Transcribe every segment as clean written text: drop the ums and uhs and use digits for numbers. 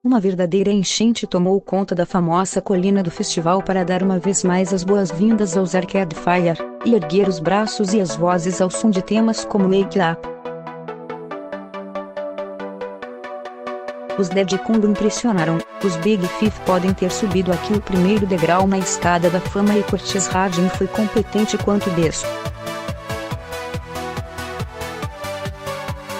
Uma verdadeira enchente tomou conta da famosa colina do festival para dar uma vez mais as boas-vindas aos Arcade Fire, e erguer os braços e as vozes ao som de temas como Wake Up. Os Dead Congo impressionaram, os Big Thief podem ter subido aqui o primeiro degrau na escada da fama e Curtis Harding foi competente quanto disso.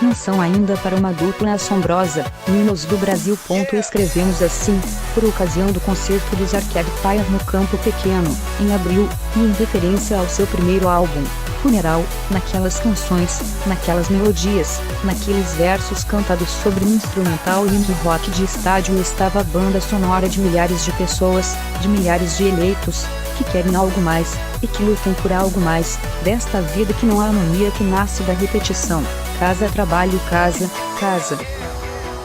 Não são ainda para uma dupla assombrosa, Minos do Brasil. Escrevemos assim, por ocasião do concerto dos Arcade Fire no Campo Pequeno, em abril, e em referência ao seu primeiro álbum, Funeral, naquelas canções, naquelas melodias, naqueles versos cantados sobre um instrumental indie rock de estádio estava a banda sonora de milhares de pessoas, de milhares de eleitos, que querem algo mais, e que lutam por algo mais, desta vida que não há harmonia que nasce da repetição. Casa, trabalho, casa, casa.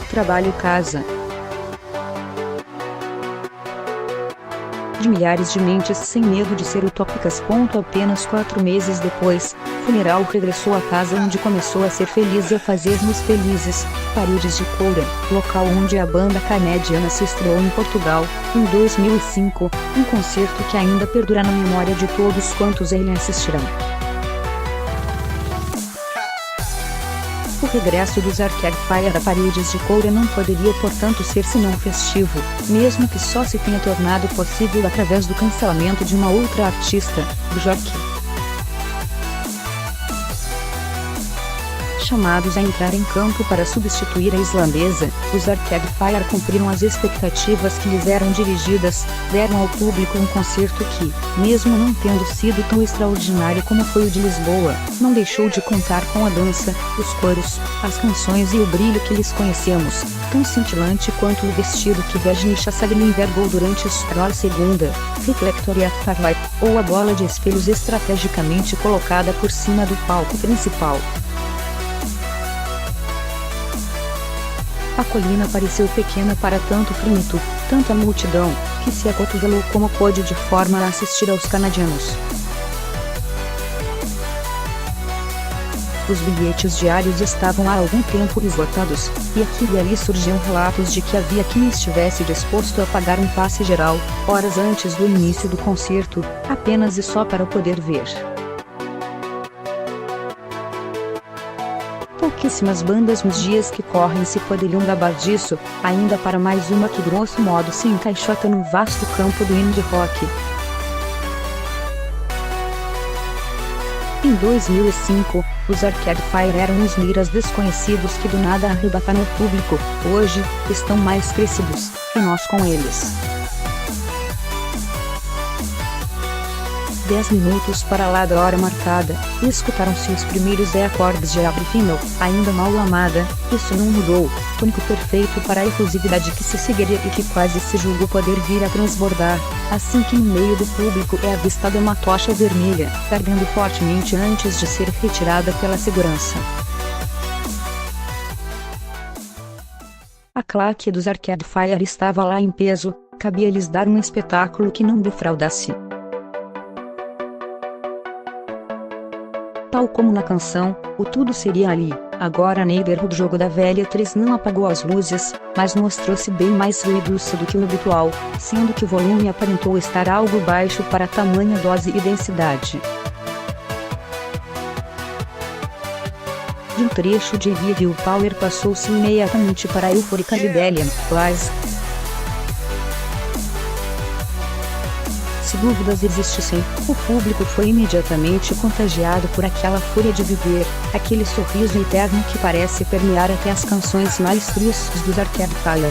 Trabalho, casa. De milhares de mentes sem medo de ser utópicas. Apenas 4 meses depois, Funeral regressou à casa onde começou a ser feliz e a fazer-nos felizes, Paredes de Coura, local onde a banda canadiana se estreou em Portugal, em 2005, um concerto que ainda perdura na memória de todos quantos ele assistirão. O regresso dos Arcade Fire a Paredes de Coura não poderia portanto ser senão festivo, mesmo que só se tenha tornado possível através do cancelamento de uma outra artista, Björk. Chamados a entrar em campo para substituir a islandesa, os Arcade Fire cumpriram as expectativas que lhes eram dirigidas, deram ao público um concerto que, mesmo não tendo sido tão extraordinário como foi o de Lisboa, não deixou de contar com a dança, os coros, as canções e o brilho que lhes conhecemos, tão cintilante quanto o vestido que Virginie Chassagne envergou durante a segunda, Reflector e Starlight, ou a bola de espelhos estrategicamente colocada por cima do palco principal. A colina pareceu pequena para tanto primito, tanta multidão, que se acotovelou como pôde de forma a assistir aos canadianos. Os bilhetes diários estavam há algum tempo esgotados, e aqui e ali surgiam relatos de que havia quem estivesse disposto a pagar um passe geral, horas antes do início do concerto, apenas e só para poder ver. Pouquíssimas bandas nos dias que correm se poderiam gabar disso, ainda para mais uma que grosso modo se encaixota no vasto campo do indie rock. Em 2005, os Arcade Fire eram os miras desconhecidos que do nada arrebataram o público. Hoje, estão mais crescidos, e nós com eles. 10 minutos para lá da hora marcada, e escutaram-se os primeiros acordes de Abre Final, ainda mal amada, isso não mudou, tônico perfeito para a efusividade que se seguiria e que quase se julgou poder vir a transbordar, assim que no meio do público é avistada uma tocha vermelha, ardendo fortemente antes de ser retirada pela segurança. A claque dos Arcade Fire estava lá em peso, cabia-lhes dar um espetáculo que não defraudasse. Tal como na canção, o tudo seria ali. Agora Neighborhood Jogo da Velha 3 não apagou as luzes, mas mostrou-se bem mais ruidoso do que o habitual, sendo que o volume aparentou estar algo baixo para tamanha dose e densidade. De um trecho de Heavy Power passou-se imediatamente para a eufórica Rebellion, Lies. Se dúvidas existissem, o público foi imediatamente contagiado por aquela fúria de viver, aquele sorriso eterno que parece permear até as canções mais tristes dos Arcade Fire.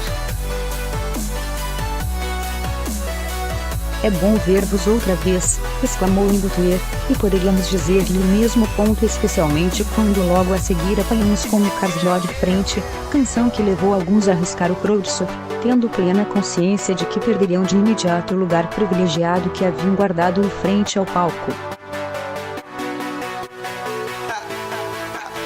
É bom ver-vos outra vez, exclamou em Butler, e poderíamos dizer-lhe o mesmo ponto especialmente quando logo a seguir apanhamos como Cars de frente, canção que levou alguns a arriscar o Crowdsurf, tendo plena consciência de que perderiam de imediato o lugar privilegiado que haviam guardado em frente ao palco.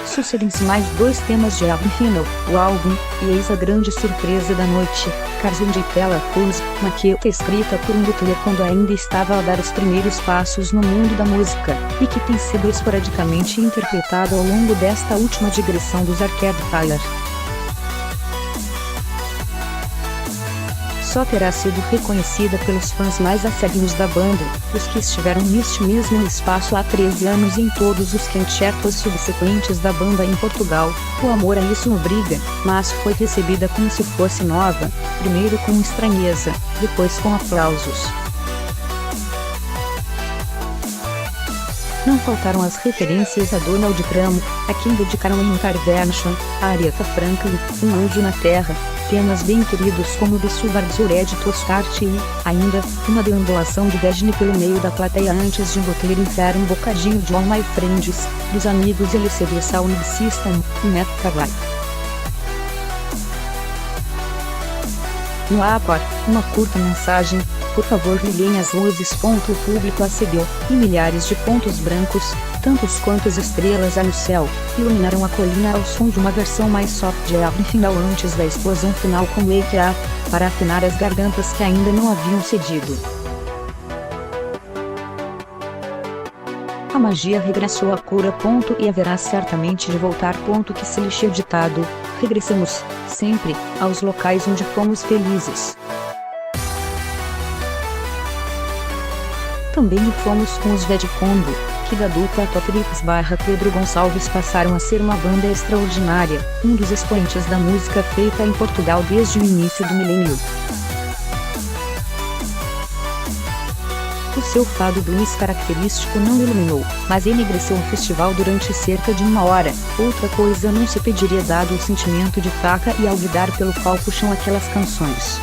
Sucedem-se mais 2 temas de Abre Final, o álbum, e eis a grande surpresa da noite, Cars and Tella Fools, maqueta escrita por um Butler quando ainda estava a dar os primeiros passos no mundo da música, e que tem sido esporadicamente interpretado ao longo desta última digressão dos Arcade Fire. só terá sido reconhecida pelos fãs mais acérrimos da banda, os que estiveram neste mesmo espaço há 13 anos e em todos os concertos subsequentes da banda em Portugal. O amor a isso obriga, mas foi recebida como se fosse nova, primeiro com estranheza, depois com aplausos. Não faltaram as referências a Donald Trump, a quem dedicaram em Intervention, a Aretha Franklin, Um Anjo na Terra, temas bem queridos como The Subarzure de Toscarte e, ainda, uma deambulação de Destiny pelo meio da plateia antes de botar enfiar um bocadinho de All My Friends, dos amigos LCD Sound System, e Metcalfe. No APAR, uma curta mensagem: por favor liguem as luzes. O público acedeu, e milhares de pontos brancos, tantos quantas estrelas há no céu, iluminaram a colina ao som de uma versão mais soft de Every Final antes da explosão final com Wake Up, para afinar as gargantas que ainda não haviam cedido. A magia regressou à cura. E haverá certamente de voltar. Que se lhe tinha ditado: regressamos, sempre, aos locais onde fomos felizes. Também o fomos com os Ved Combo, que da dupla Totrix / Pedro Gonçalves passaram a ser uma banda extraordinária, um dos expoentes da música feita em Portugal desde o início do milênio. O seu fado blues característico não iluminou, mas enegreceu o festival durante cerca de 1 hora. Outra coisa não se pediria dado o sentimento de faca e alguidar pelo qual puxam aquelas canções.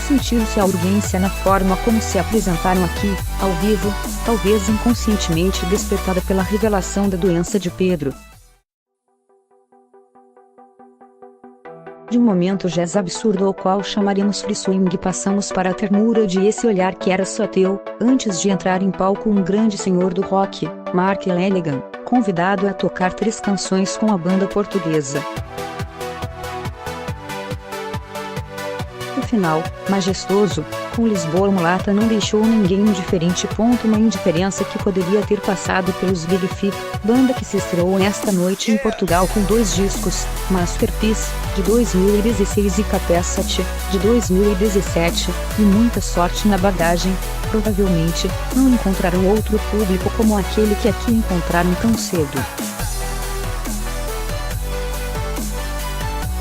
Sentiu-se a urgência na forma como se apresentaram aqui, ao vivo, talvez inconscientemente despertada pela revelação da doença de Pedro. De um momento jazz absurdo ao qual chamaremos free swing passamos para a ternura de esse olhar que era só teu, antes de entrar em palco um grande senhor do rock, Mark Lanigan, convidado a tocar 3 canções com a banda portuguesa. O final, majestoso, com Lisboa Mulata não deixou ninguém indiferente. Uma indiferença que poderia ter passado pelos Big Feet, banda que se estreou nesta noite em Portugal com 2 discos, Masterpiece, de 2016 e Capacity, de 2017, e muita sorte na bagagem. Provavelmente, não encontraram outro público como aquele que aqui encontraram tão cedo.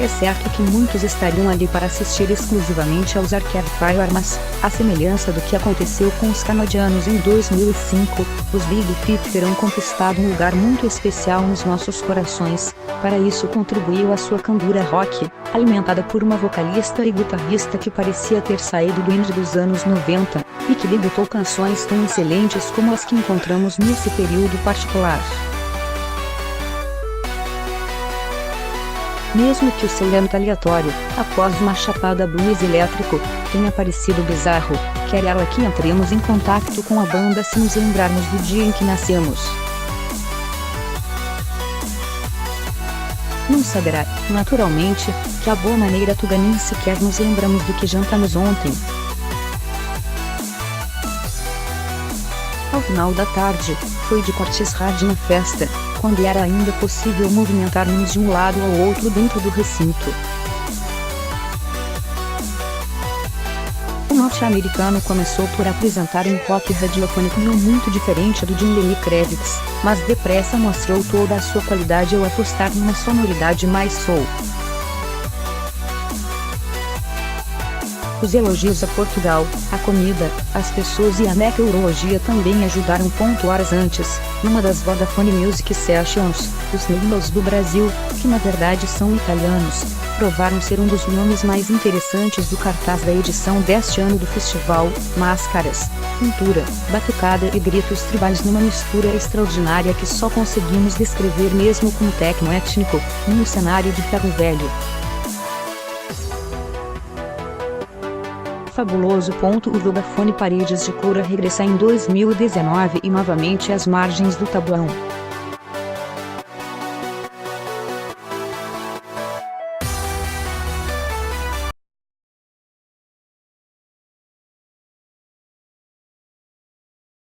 É certo que muitos estariam ali para assistir exclusivamente aos Arcade Fire, mas, à semelhança do que aconteceu com os canadianos em 2005, os Big Feet terão conquistado um lugar muito especial nos nossos corações. Para isso contribuiu a sua candura rock, alimentada por uma vocalista e guitarrista que parecia ter saído do indie dos anos 90, e que debutou canções tão excelentes como as que encontramos nesse período particular. Mesmo que o seu lento aleatório, após uma chapada blues elétrico, tenha parecido bizarro, quer ela que entremos em contato com a banda se nos lembrarmos do dia em que nascemos. Não saberá, naturalmente, que a boa maneira tuga nem sequer nos lembramos do que jantamos ontem. Ao final da tarde, foi de cortes rádio na festa, quando era ainda possível movimentar-nos de um lado ao outro dentro do recinto. O norte-americano começou por apresentar um rock radiofônico não muito diferente do de um Lenny Kravitz, mas depressa mostrou toda a sua qualidade ao apostar numa sonoridade mais soul. Os elogios a Portugal, a comida, as pessoas e a meteorologia também ajudaram. Horas antes, numa das Vodafone Music Sessions, os Neymos do Brasil, que na verdade são italianos, provaram ser um dos nomes mais interessantes do cartaz da edição deste ano do festival. Máscaras, pintura, batucada e gritos tribais numa mistura extraordinária que só conseguimos descrever mesmo com techno étnico, num cenário de ferro velho. Fabuloso. O Vodafone Paredes de Coura regressa em 2019 e novamente às margens do tabuão.